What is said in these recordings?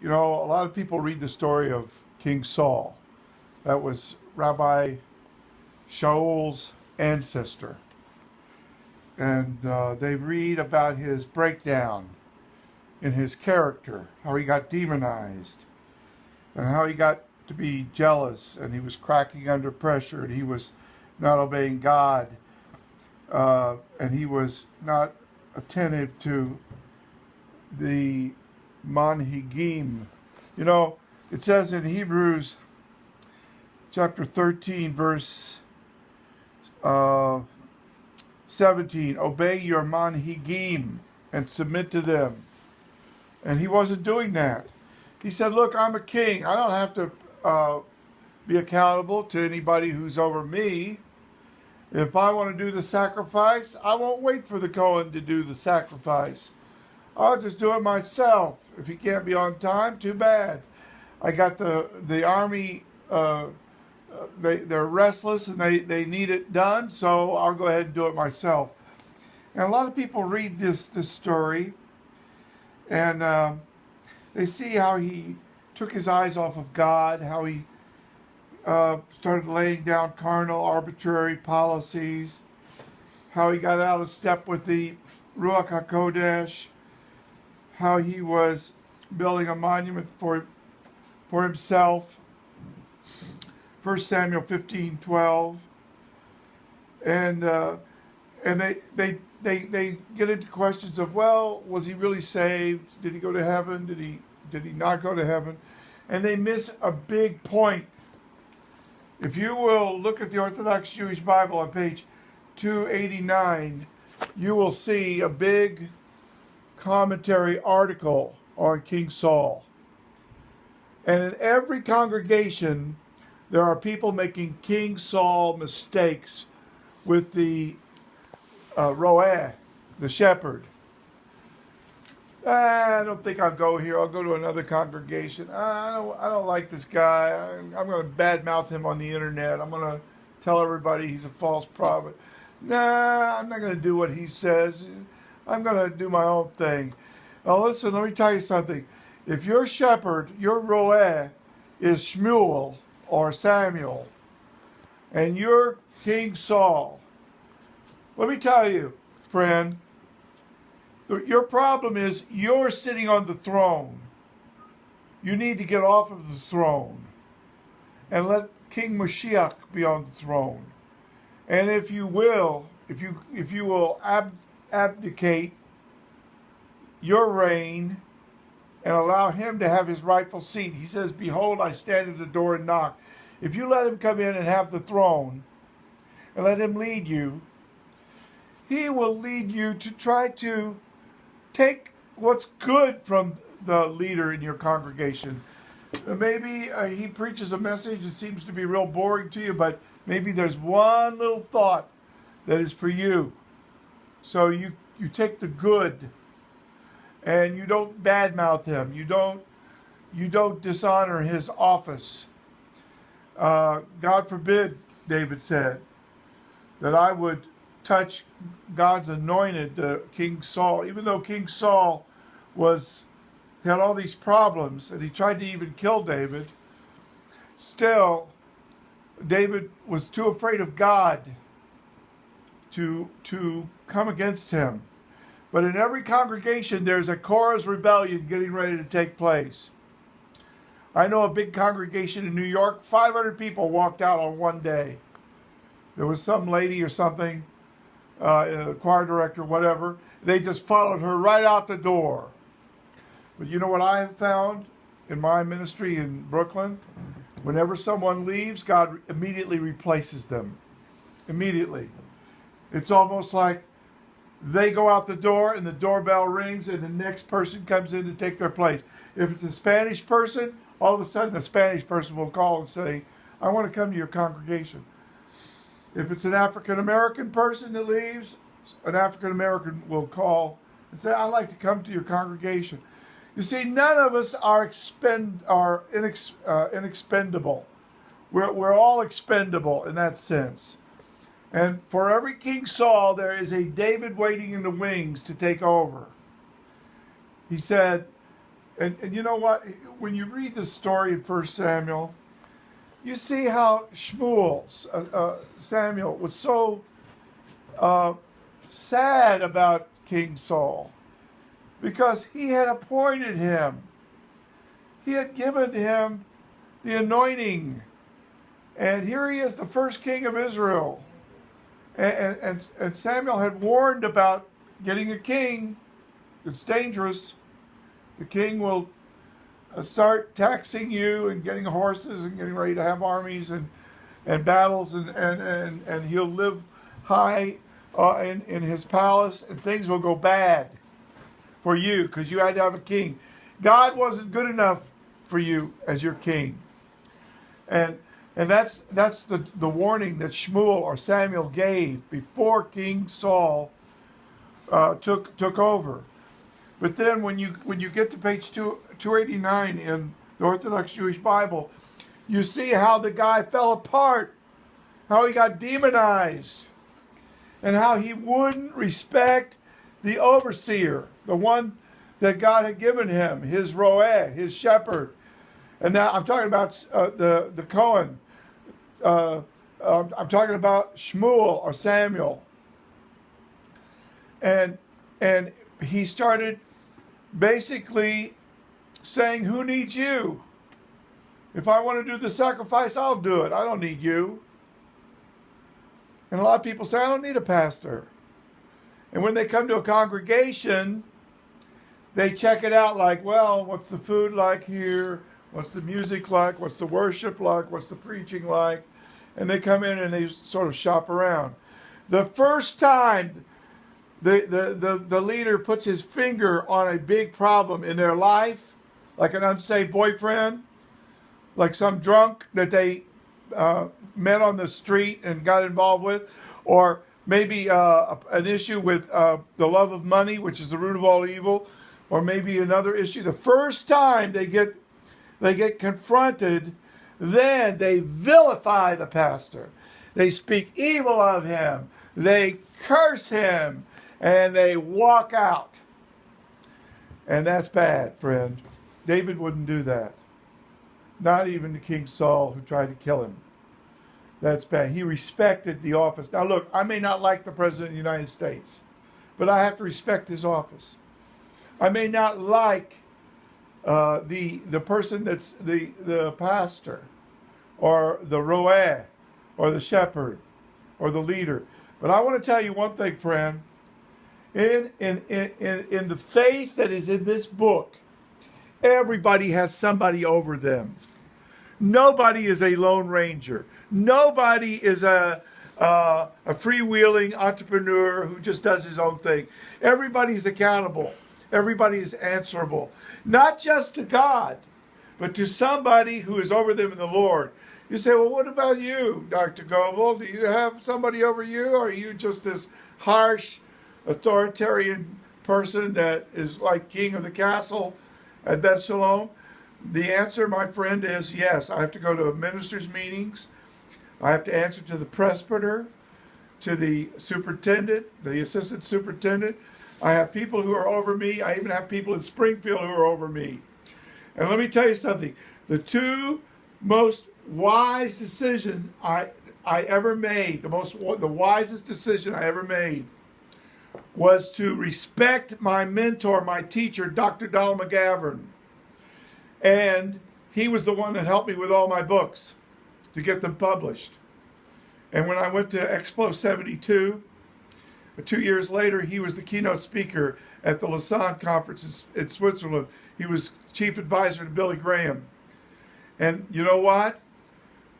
You know, a lot of people read the story of King Saul. That was Rabbi Shaul's ancestor. And they read about his breakdown in his character, how he got demonized, and how he got to be jealous, and he was cracking under pressure, and he was not obeying God, and he was not attentive to the manhigim. You know, it says in Hebrews chapter 13, verse uh, 17, obey your manhigim and submit to them. And he wasn't doing that. He said, look, I'm a king. I don't have to be accountable to anybody who's over me. If I want to do the sacrifice, I won't wait for the Cohen to do the sacrifice. I'll just do it myself. If he can't be on time, too bad. I got the army, they're restless and they need it done, so I'll go ahead and do it myself. And a lot of people read this story, and they see how he took his eyes off of God, how he started laying down carnal, arbitrary policies, how he got out of step with the Ruach HaKodesh, how he was building a monument for himself. 1 Samuel 15:12, and they get into questions of, well, was he really saved? Did he go to heaven? Did he not go to heaven? And they miss a big point. If you will look at the Orthodox Jewish Bible on page 289, you will see a big commentary article on King Saul. And in every congregation, there are people making King Saul mistakes with the roeh, the shepherd. I don't think I'll go here. I'll go to another congregation. I don't like this guy. I'm going to badmouth him on the internet. I'm going to tell everybody he's a false prophet. Nah, I'm not going to do what he says. I'm going to do my own thing. Now listen, let me tell you something. If your shepherd, your roeh, is Shmuel or Samuel, and you're King Saul, let me tell you, friend, your problem is you're sitting on the throne. You need to get off of the throne and let King Mashiach be on the throne. And if you will, if you will abdicate your reign and allow him to have his rightful seat. He says, behold, I stand at the door and knock. If you let him come in and have the throne and let him lead you, he will lead you to try to take what's good from the leader in your congregation. Maybe he preaches a message that seems to be real boring to you, but maybe there's one little thought that is for you. So you take the good, and you don't badmouth him. You don't dishonor his office. God forbid, David said, that I would touch God's anointed, King Saul. Even though King Saul had all these problems, and he tried to even kill David, still, David was too afraid of God to come against him. But in every congregation, there's a Korah's rebellion getting ready to take place. I know a big congregation in New York, 500 people walked out on one day. There was some lady or something, a choir director, whatever. They just followed her right out the door. But you know what I have found in my ministry in Brooklyn? Whenever someone leaves, God immediately replaces them. Immediately. It's almost like they go out the door and the doorbell rings and the next person comes in to take their place. If it's a Spanish person, all of a sudden the Spanish person will call and say, I want to come to your congregation. If it's an African American person that leaves, an African American will call and say, I'd like to come to your congregation. You see, none of us are inexpendable. We're all expendable in that sense. And for every King Saul, there is a David waiting in the wings to take over. He said, And you know what? When you read the story in 1 Samuel, you see how Samuel, was so uh, sad about King Saul because he had appointed him. He had given him the anointing. And here he is, the first king of Israel. And Samuel had warned about getting a king. It's dangerous. The king will start taxing you and getting horses and getting ready to have armies and battles, and he'll live high in his palace, and things will go bad for you because you had to have a king. God wasn't good enough for you as your king. And that's the warning that Shmuel or Samuel gave before King Saul took over. But then when you get to page 289 in the Orthodox Jewish Bible, you see how the guy fell apart, how he got demonized, and how he wouldn't respect the overseer, the one that God had given him, his roeh, his shepherd. And now I'm talking about the Cohen. I'm talking about Shmuel or Samuel. And he started basically saying, who needs you? If I want to do the sacrifice, I'll do it. I don't need you. And a lot of people say, I don't need a pastor. And when they come to a congregation, they check it out like, well, what's the food like here? What's the music like? What's the worship like? What's the preaching like? And they come in and they sort of shop around. The first time the leader puts his finger on a big problem in their life, like an unsaved boyfriend, like some drunk that they met on the street and got involved with, or maybe an issue with the love of money, which is the root of all evil, or maybe another issue. The first time they get confronted, then they vilify the pastor. They speak evil of him. They curse him. And they walk out. And that's bad, friend. David wouldn't do that. Not even to King Saul, who tried to kill him. That's bad. He respected the office. Now look, I may not like the President of the United States, but I have to respect his office. I may not like the person that's the pastor, or the roeh, or the shepherd, or the leader. But I want to tell you one thing, friend. In the faith that is in this book, everybody has somebody over them. Nobody is a lone ranger. Nobody is a freewheeling entrepreneur who just does his own thing. Everybody's accountable. Everybody is answerable. Not just to God, but to somebody who is over them in the Lord. You say, well, what about you, Dr. Goebel? Do you have somebody over you? Or are you just this harsh, authoritarian person that is like king of the castle at Beth Shalom? The answer, my friend, is yes. I have to go to ministers' meetings. I have to answer to the presbyter, to the superintendent, the assistant superintendent. I have people who are over me. I even have people in Springfield who are over me. And let me tell you something. The two most wise decisions I ever made, the wisest decision I ever made, was to respect my mentor, my teacher, Dr. Donald McGavran. And he was the one that helped me with all my books to get them published. And when I went to Expo 72, 2 years later, he was the keynote speaker at the Lausanne conference in Switzerland. He was chief advisor to Billy Graham. And you know what?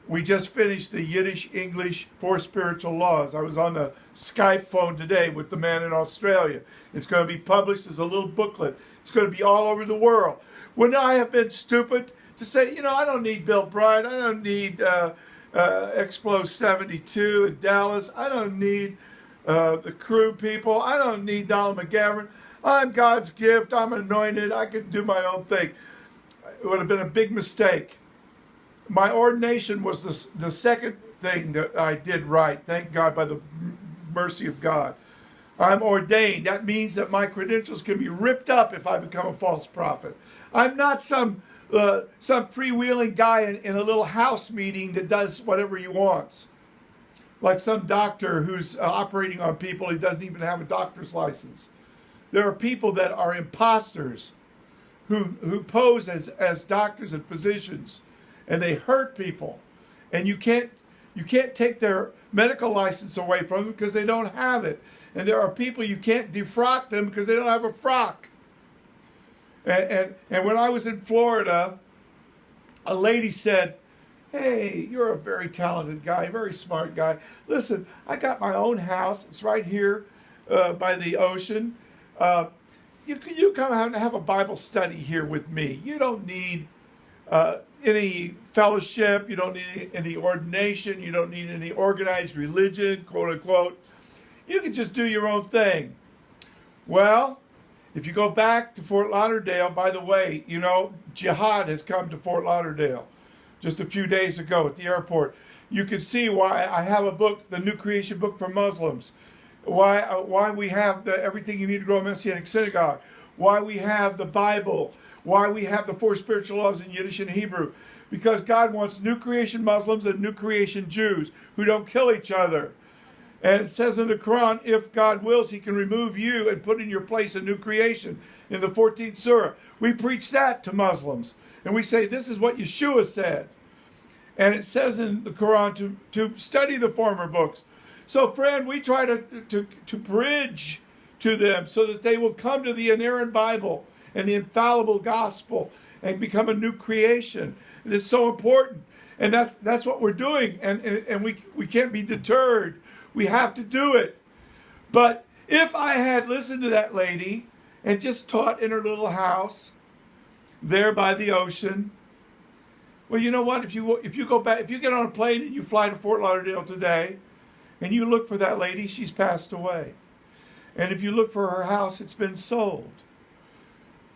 We just finished the Yiddish-English 4 Spiritual Laws. I was on the Skype phone today with the man in Australia. It's going to be published as a little booklet. It's going to be all over the world. Wouldn't I have been stupid to say, I don't need Bill Bryant. I don't need Expo 72 in Dallas. I don't need the crew people. I don't need Donald McGavran. I'm God's gift. I'm anointed. I can do my own thing. It would have been a big mistake. My ordination was the second thing that I did right. Thank God, by the mercy of God. I'm ordained. That means that my credentials can be ripped up if I become a false prophet. I'm not some freewheeling guy in a little house meeting that does whatever he wants. Like some doctor who's operating on people who doesn't even have a doctor's license. There are people that are imposters who pose as doctors and physicians, and they hurt people. And you can't take their medical license away from them because they don't have it. And there are people you can't defrock them because they don't have a frock. And when I was in Florida, a lady said, "Hey, you're a very talented guy, very smart guy. Listen, I got my own house. It's right here by the ocean. You come out and have a Bible study here with me. You don't need any fellowship. You don't need any ordination. You don't need any organized religion, quote unquote. You can just do your own thing." Well, if you go back to Fort Lauderdale, by the way, you know, jihad has come to Fort Lauderdale just a few days ago at the airport. You can see why I have a book, the New Creation book for Muslims, why we have Everything You Need to Grow a Messianic Synagogue, why we have the Bible, why we have the 4 spiritual laws in Yiddish and Hebrew. Because God wants new creation Muslims and new creation Jews who don't kill each other. And it says in the Quran, if God wills, he can remove you and put in your place a new creation in the 14th surah. We preach that to Muslims. And we say, this is what Yeshua said. And it says in the Quran to study the former books. So, friend, we try to bridge to them so that they will come to the inerrant Bible and the infallible gospel and become a new creation. And it's so important. And that's what we're doing. And we can't be deterred. We have to do it. But if I had listened to that lady and just taught in her little house there by the ocean, well, you know what? If you go back, if you get on a plane and you fly to Fort Lauderdale today, and you look for that lady, she's passed away. And if you look for her house, it's been sold.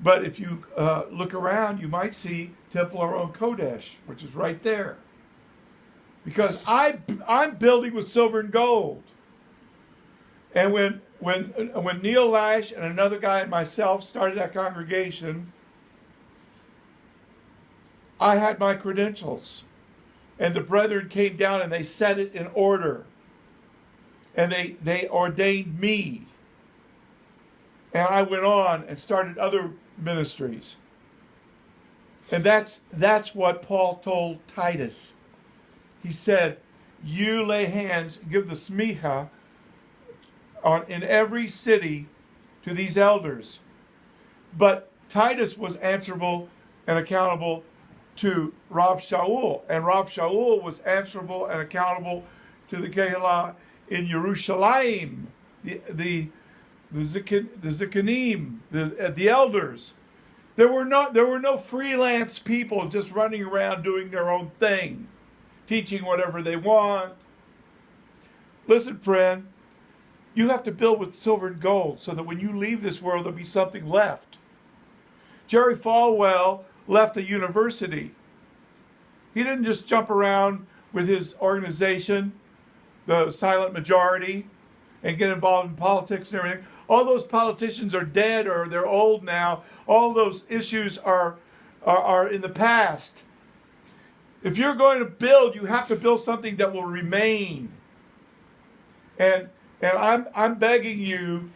But if you look around, you might see Temple Aron Kodesh, which is right there. Because I'm building with silver and gold. And when Neil Lash and another guy and myself started that congregation, I had my credentials. And the brethren came down and they set it in order. And they ordained me. And I went on and started other ministries. And that's what Paul told Titus. He said, you lay hands, give the smicha in every city to these elders. But Titus was answerable and accountable to Rav Shaul. And Rav Shaul was answerable and accountable to the Kehillah in Yerushalayim, the Zikanim, the elders. There were no freelance people just running around doing their own thing, teaching whatever they want. Listen, friend, you have to build with silver and gold so that when you leave this world, there'll be something left. Jerry Falwell left a university. He didn't just jump around with his organization, the Silent Majority, and get involved in politics and everything. All those politicians are dead or they're old now. All those issues are in the past. If you're going to build, you have to build something that will remain. And I'm begging you,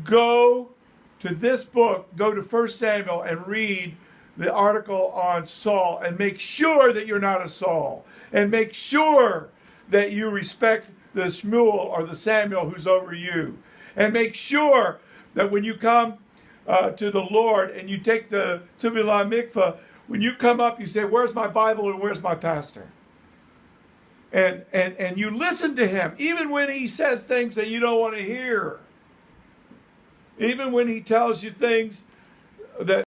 go to this book, go to 1 Samuel and read the article on Saul and make sure that you're not a Saul. And make sure that you respect the Shmuel or the Samuel who's over you. And make sure that when you come to the Lord and you take the Tevilah Mikvah, when you come up, you say, where's my Bible and where's my pastor? And you listen to him, even when he says things that you don't want to hear. Even when he tells you things that